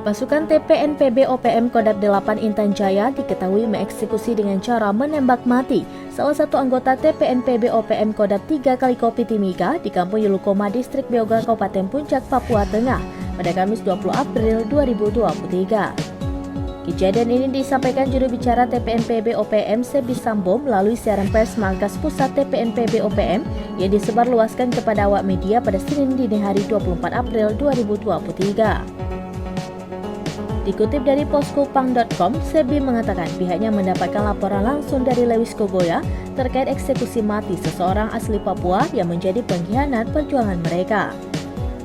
Pasukan TPNPB OPM Kodam 8 Intan Jaya diketahui mengeksekusi dengan cara menembak mati salah satu anggota TPNPB OPM Kodam 3 kali Kopi Timika di Kampung Yulukoma, Distrik Beoga, Kabupaten Puncak, Papua Tengah pada Kamis 20 April 2023. Kejadian ini disampaikan juru bicara TPNPB OPM Sebi Sambo melalui siaran pers Markas Pusat TPNPB OPM yang disebarluaskan kepada awak media pada Senin dini hari 24 April 2023. Dikutip dari poskopang.com, Sebi mengatakan pihaknya mendapatkan laporan langsung dari Lewis Kogoya terkait eksekusi mati seseorang asli Papua yang menjadi pengkhianat perjuangan mereka.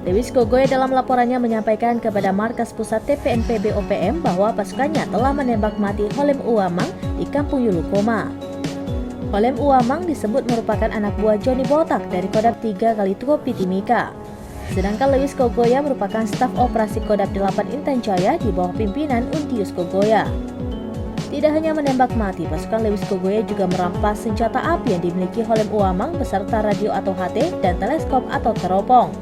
Lewis Kogoya dalam laporannya menyampaikan kepada Markas Pusat TPNPB OPM bahwa pasukannya telah menembak mati Holem Uamang di Kampung Yulukoma. Holem Uamang disebut merupakan anak buah Johnny Botak dari Kodam 3 kali Kopi Timika. Sedangkan Lewis Kogoya merupakan staf operasi Kodam 8 Intan Jaya di bawah pimpinan Untius Kogoya. Tidak hanya menembak mati, pasukan Lewis Kogoya juga merampas senjata api yang dimiliki Holem Uamang beserta radio atau HT dan teleskop atau teropong.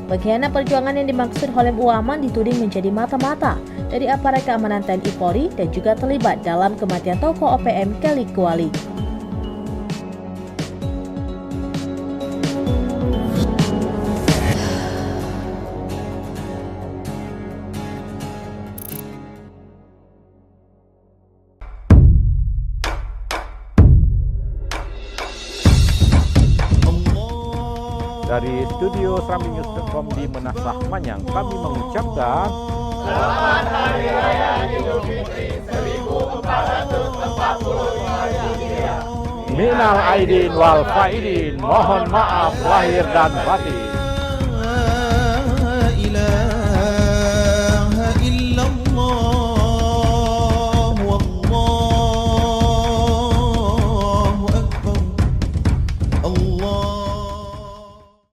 Pengkhianat perjuangan yang dimaksud Holem Uamang dituding menjadi mata-mata dari aparat keamanan TNI Polri dan juga terlibat dalam kematian tokoh OPM Kelly Kuali. Dari studio SerambiNews.com di Menasah Manyang, kami mengucapkan Selamat Hari Raya Idul Fitri 1445 Hijriah. Minal Aidin wal Faidin, mohon maaf lahir dan batin.